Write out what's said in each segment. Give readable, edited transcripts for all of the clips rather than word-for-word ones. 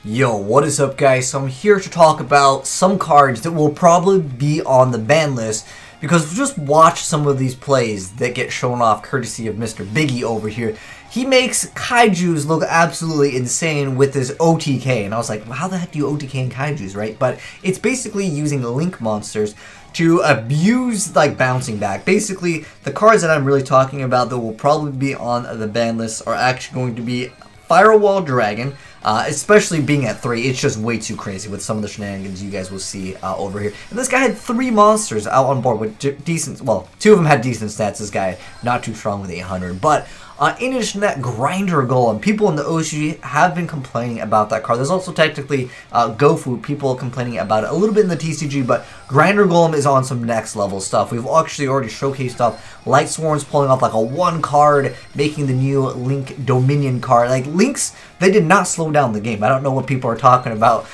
Yo, what is up guys? So I'm here to talk about some cards that will probably be on the ban list because we just watched some of these plays that get shown off courtesy of Mr. Biggie over here. He makes Kaijus look absolutely insane with this OTK, and I was like, well, how the heck do you OTK in Kaijus, right? But it's basically using link monsters to abuse like bouncing back. Basically, the cards that I'm really talking about that will probably be on the ban list are actually going to be Firewall Dragon, especially being at 3, it's just way too crazy with some of the shenanigans you guys will see over here. And this guy had 3 monsters out on board with decent, well, 2 of them had decent stats. This guy, not too strong with 800. But in addition to that, Grinder Golem, people in the OG have been complaining about that card. There's also technically GoFu, people complaining about it a little bit in the TCG, but Grinder Golem is on some next level stuff. We've actually already showcased off Light Swarms pulling off like a 1 card, making the new Link Dominion card. Like, Links, they did not slow down the game. I don't know what people are talking about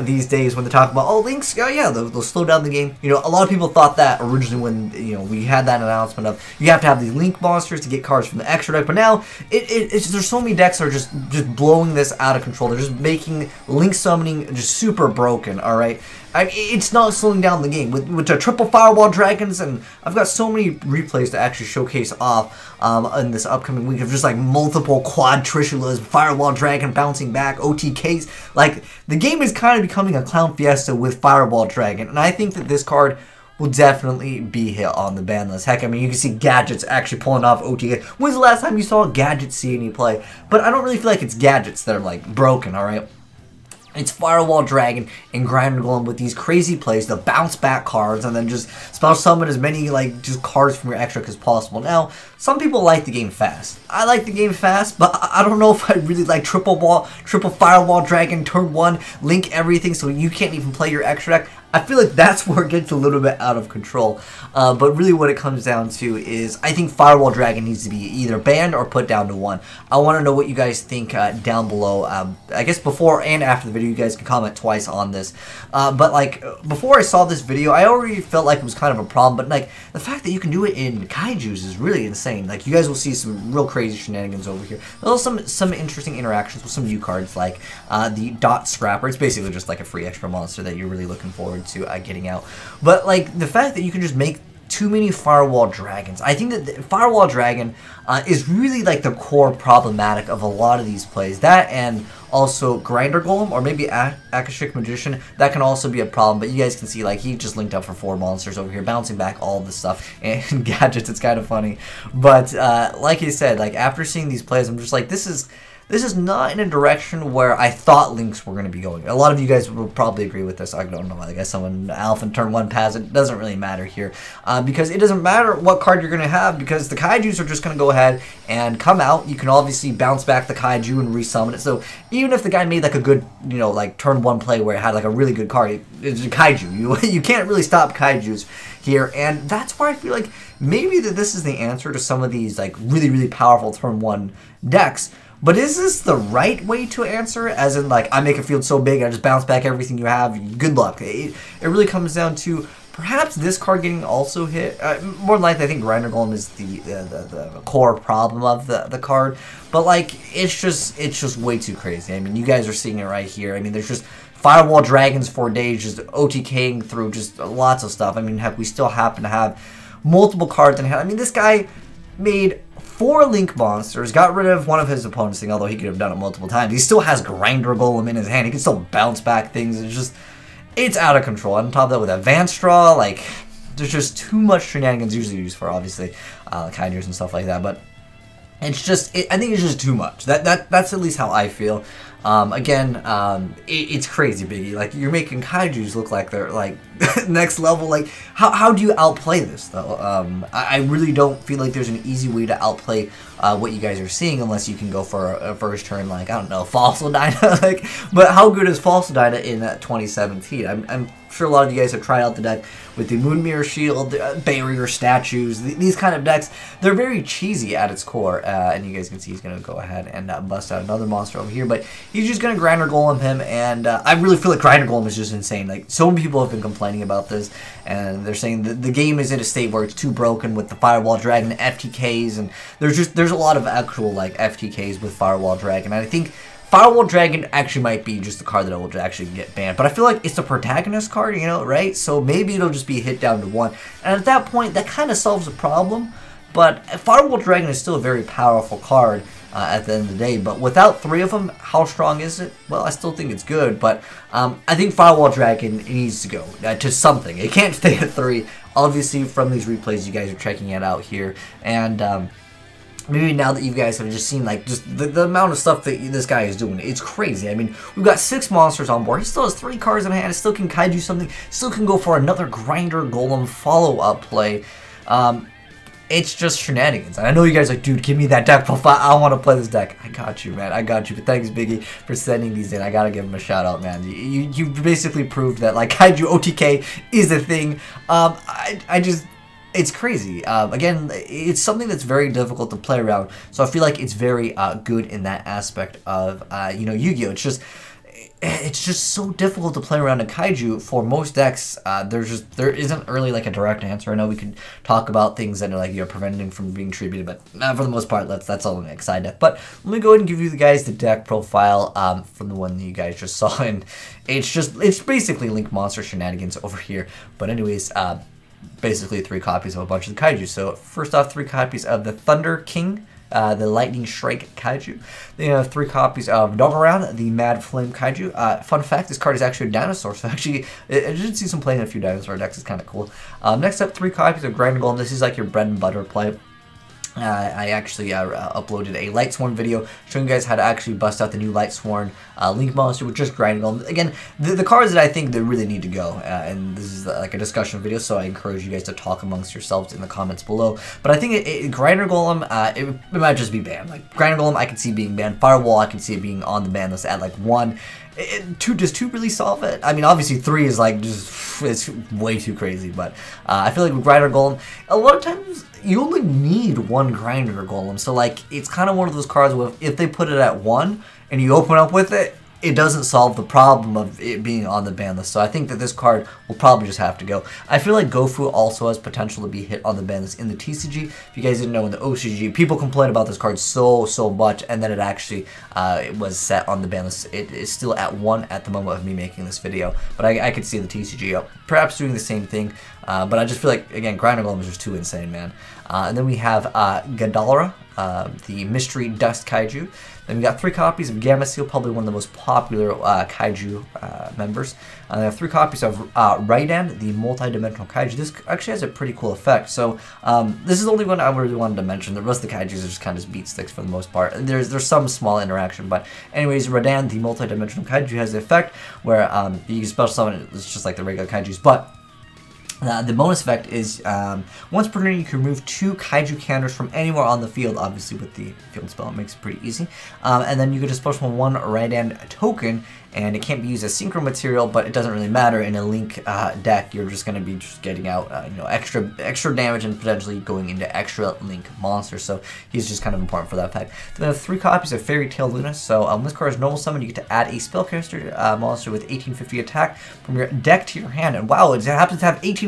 these days when they talk about, oh, Links, yeah, they'll slow down the game. You know, a lot of people thought that originally when, you know, we had that announcement of you have to have these Link monsters to get cards from the extra deck, but now there's so many decks that are just blowing this out of control. They're just making Link summoning just super broken, alright? It's not slowing down the game. With the triple Firewall Dragons, and I've got so many replays to actually showcase off in this upcoming week of just like multiple quad Trishulas, Firewall Dragon bouncing back, OTKs. Like, the game is kind of becoming a clown fiesta with Firewall Dragon, and I think that this card will definitely be hit on the ban list. Heck, I mean, you can see Gadgets actually pulling off OTK. When's the last time you saw Gadgets see any play? But I don't really feel like it's Gadgets that are, like, broken, alright? It's Firewall Dragon and Grinder Golem with these crazy plays, the bounce back cards, and then just spell summon as many like just cards from your extra as possible. Now, some people like the game fast. I like the game fast, but I don't know if I really like triple Firewall Dragon, turn 1, link everything so you can't even play your extra deck. I feel like that's where it gets a little bit out of control. But really what it comes down to is I think Firewall Dragon needs to be either banned or put down to 1. I want to know what you guys think down below. I guess before and after the video, you guys can comment twice on this. But like, before I saw this video, I already felt like it was kind of a problem. But like, the fact that you can do it in Kaijus is really insane. Like, you guys will see some real crazy shenanigans over here. There's also some interesting interactions with some new cards, like the Dot Scrapper. It's basically just like a free extra monster that you're really looking forward to getting out. But like, the fact that you can just make too many Firewall Dragons, I think that the Firewall Dragon is really like the core problematic of a lot of these plays. That and also Grinder Golem, or maybe Akashic Magician, that can also be a problem. But you guys can see, like, he just linked up for 4 monsters over here, bouncing back all of this stuff. And Gadgets, it's kind of funny. But like I said, like, after seeing these plays, I'm just like, this is not in a direction where I thought Links were going to be going. A lot of you guys will probably agree with this. I don't know. I guess someone Alpha turn 1 pass. It doesn't really matter here. Because it doesn't matter what card you're going to have, because the Kaijus are just going to go ahead and come out. You can obviously bounce back the Kaiju and resummon it. So even if the guy made like a good, you know, like turn 1 play where it had like a really good card, it's a Kaiju. You can't really stop Kaijus here. And that's where I feel like maybe that this is the answer to some of these like really, really powerful turn 1 decks. But is this the right way to answer it? As in, like, I make a field so big, I just bounce back everything you have, good luck. It really comes down to perhaps this card getting also hit. More than likely, I think Grinder Golem is the core problem of the card. But, like, it's just way too crazy. I mean, you guys are seeing it right here. I mean, there's just Firewall Dragons for days, just OTKing through just lots of stuff. I mean, heck, we still happen to have multiple cards in hand. I mean, this guy made 4 Link monsters, got rid of one of his opponents' thing, although he could have done it multiple times. He still has Grinder Golem in his hand. He can still bounce back things. It's out of control. And on top of that, with Advanced Draw, like, there's just too much shenanigans usually used for, obviously, Kaijus and stuff like that. But it's just, I think it's just too much. That's at least how I feel. Again, it's crazy, Biggie. Like, you're making Kaijus look like they're, like, next level. Like, how do you outplay this, though? I really don't feel like there's an easy way to outplay what you guys are seeing, unless you can go for a first turn, like, I don't know, Fossil Dyna. Like, but how good is Fossil Dyna in 2017? I'm sure a lot of you guys have tried out the deck with the Moon Mirror Shield, Barrier Statues, these kind of decks. They're very cheesy at its core, and you guys can see he's going to go ahead and bust out another monster over here, but he's just going to Grinder Golem him, and I really feel like Grinder Golem is just insane. Like, so many people have been complaining about this, and they're saying that the game is in a state where it's too broken with the Firewall Dragon FTKs, and there's a lot of actual, like, FTKs with Firewall Dragon, and I think Firewall Dragon actually might be just the card that will actually get banned, but I feel like it's the protagonist card, you know, right? So maybe it'll just be hit down to 1, and at that point, that kind of solves the problem. But Firewall Dragon is still a very powerful card at the end of the day. But without 3 of them, how strong is it? Well, I still think it's good. But I think Firewall Dragon needs to go to something. It can't stay at 3. Obviously, from these replays, you guys are checking it out here. And maybe now that you guys have just seen like just the amount of stuff that this guy is doing, it's crazy. I mean, we've got 6 monsters on board. He still has 3 cards in hand. He still can Kaiju something. Still can go for another Grinder Golem follow-up play. It's just shenanigans. And I know you guys are like, dude, give me that deck profile. I want to play this deck. I got you, man. I got you. But thanks, Biggie, for sending these in. I gotta give him a shout out, man. You basically proved that like Kaiju OTK is a thing. I just, it's crazy. Again, it's something that's very difficult to play around. So I feel like it's very good in that aspect of you know, Yu-Gi-Oh. It's just so difficult to play around a Kaiju for most decks. There isn't really like a direct answer. I know we could talk about things that are like, you're preventing from being tributed, but for the most part, that's all an Xi deck. But let me go ahead and give you guys the deck profile from the one that you guys just saw, and it's basically Link Monster shenanigans over here. But anyways, basically 3 copies of a bunch of the Kaiju. So first off, 3 copies of the Thunder King, the Lightning Strike Kaiju. Then you have 3 copies of Dogoran, the Mad Flame Kaiju. Fun fact, this card is actually a dinosaur, so actually, I did see some play in a few dinosaur decks. It's kind of cool. Next up, 3 copies of Grinder Golem. This is like your bread and butter play. I actually uploaded a Lightsworn video showing you guys how to actually bust out the new Lightsworn Link monster with just Grinding Golem. Again, the cards that I think that really need to go, and this is like a discussion video, so I encourage you guys to talk amongst yourselves in the comments below. But I think Grinder Golem, it might just be banned. Like Grinder Golem, I can see being banned. Firewall, I can see it being on the ban list at like 1. Does 2 really solve it? I mean, obviously 3 is like just, it's way too crazy, but I feel like with Grinder Golem, a lot of times you only need 1 Grinder Golem, so like it's kind of one of those cards where if they put it at 1 and you open up with it, it doesn't solve the problem of it being on the ban list. So I think that this card will probably just have to go. I feel like Gofu also has potential to be hit on the ban list in the TCG. If you guys didn't know, in the OCG, people complain about this card so much, and then it actually it was set on the ban list. It is still at 1 at the moment of me making this video, but I could see the TCG perhaps doing the same thing. But I just feel like, again, Grinder Golem is just too insane, man. And then we have Gadalra, the Mystery Dust Kaiju. Then we got 3 copies of Gamma Seal, probably one of the most popular Kaiju members. And I have 3 copies of Raidan, the Multi-Dimensional Kaiju. This actually has a pretty cool effect. So this is the only one I really wanted to mention. The rest of the Kaijus are just kind of beat sticks for the most part. There's some small interaction, but anyways, Raidan, the Multi-Dimensional Kaiju, has the effect where you can special summon it. It's just like the regular Kaijus, but the bonus effect is, once per turn you can remove 2 Kaiju counters from anywhere on the field. Obviously with the field spell it makes it pretty easy. And then you can just special 1 Raidan token, and it can't be used as synchro material, but it doesn't really matter. In a Link deck, you're just going to be just getting out you know, extra damage and potentially going into extra Link monsters. So he's just kind of important for that effect. Then I have 3 copies of Fairy Tail Luna. So this card is normal summon. You get to add a spellcaster monster with 1850 attack from your deck to your hand. And wow, it happens to have 1850.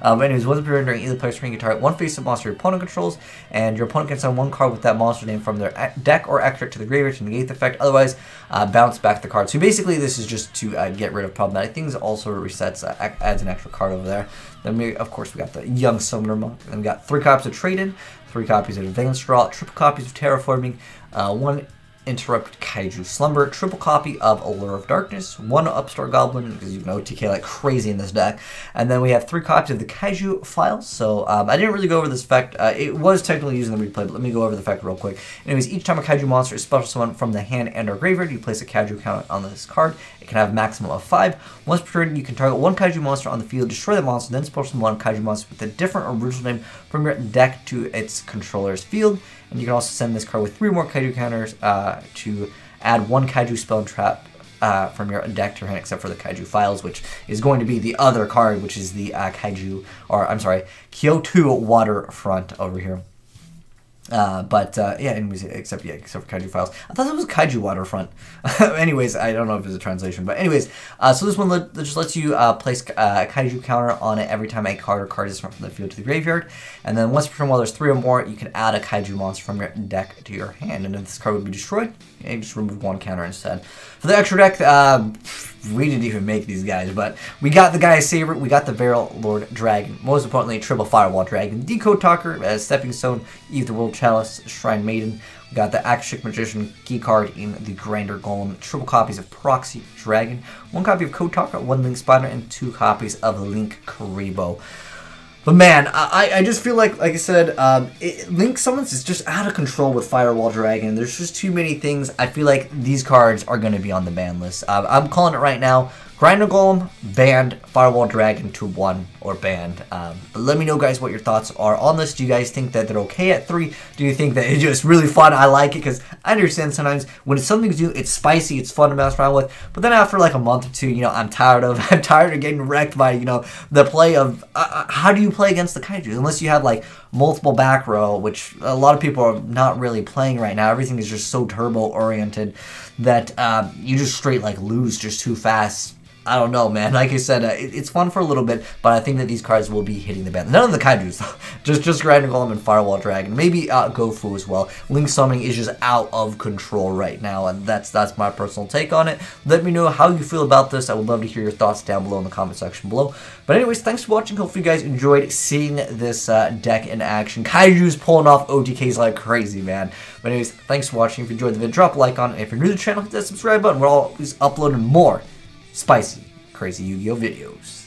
Anyways, once per turn during either player's turn, you can target 1 face-up monster your opponent controls, and your opponent can send 1 card with that monster name from their deck or extra to the graveyard to negate the effect. Otherwise, bounce back the card. So basically, this is just to get rid of problematic things. Also resets, adds an extra card over there. Then of course, we got the Young Summoner Monk. Then we got 3 copies of Trade-In, 3 copies of Advanced Draw, triple copies of Terraforming, 1 Interrupted Kaiju Slumber, triple copy of Allure of Darkness, 1 Upstart Goblin, because you know TK like crazy in this deck, and then we have 3 copies of the Kaiju Files. So I didn't really go over this effect. It was technically used in the replay, but let me go over the effect real quick. Anyways, each time a Kaiju monster is special summoned from the hand and or graveyard, you place a Kaiju count on this card. It can have a maximum of 5. Once per turn, you can target 1 Kaiju monster on the field, destroy the monster, then special summon 1 Kaiju monster with a different original name from your deck to its controller's field. And you can also send this card with 3 more Kaiju counters to add 1 Kaiju spell and trap from your deck to your hand, except for the Kaiju Files, which is going to be the other card, which is the Kaiju, or I'm sorry, Kyoto Waterfront over here. Yeah, anyways, except for Kaiju Files. I thought it was Kaiju Waterfront. Anyways, I don't know if it's a translation, but anyways, so this one just lets you place a Kaiju counter on it every time a card or card is from the field to the graveyard, and then once per turn while there's 3 or more, you can add a Kaiju monster from your deck to your hand, and if this card would be destroyed, you just remove 1 counter instead. For the extra deck, we didn't even make these guys, but we got the guy's favorite, we got the Lord Dragon. Most importantly, triple Firewall Dragon, Decode Talker, Stepping Stone, Ether World Chalice, Shrine Maiden. We got the Akashic Magician key card in the Grinder Golem, triple copies of Proxy Dragon, 1 copy of Code Talker, 1 Link Spider, and 2 copies of Link Karibo. But man, I just feel like I said, Link Summons is just out of control with Firewall Dragon. There's just too many things. I feel like these cards are going to be on the ban list. I'm calling it right now. Grinder Golem, banned. Firewall Dragon to 1 or banned. But let me know, guys, what your thoughts are on this. Do you guys think that they're okay at 3? Do you think that it's just really fun? I like it because I understand sometimes when it's something new, it's spicy, it's fun to mess around with. But then after like a month or 2, I'm tired of getting wrecked by the play of how do you play against the Kaiju unless you have like multiple back row, which a lot of people are not really playing right now. Everything is just so turbo oriented that you just straight like lose just too fast. I don't know, man. Like I said, it's fun for a little bit, but I think that these cards will be hitting the ban. None of the Kaijus, though. just Grinder Golem and Firewall Dragon. Maybe GoFu as well. Link Summoning is just out of control right now, and that's my personal take on it. Let me know how you feel about this. I would love to hear your thoughts down below in the comment section below. But anyways, thanks for watching. Hopefully you guys enjoyed seeing this deck in action. Kaiju's pulling off OTKs like crazy, man. But anyways, thanks for watching. If you enjoyed the video, drop a like on it. If you're new to the channel, hit that subscribe button. We're always uploading more spicy, crazy Yu-Gi-Oh videos.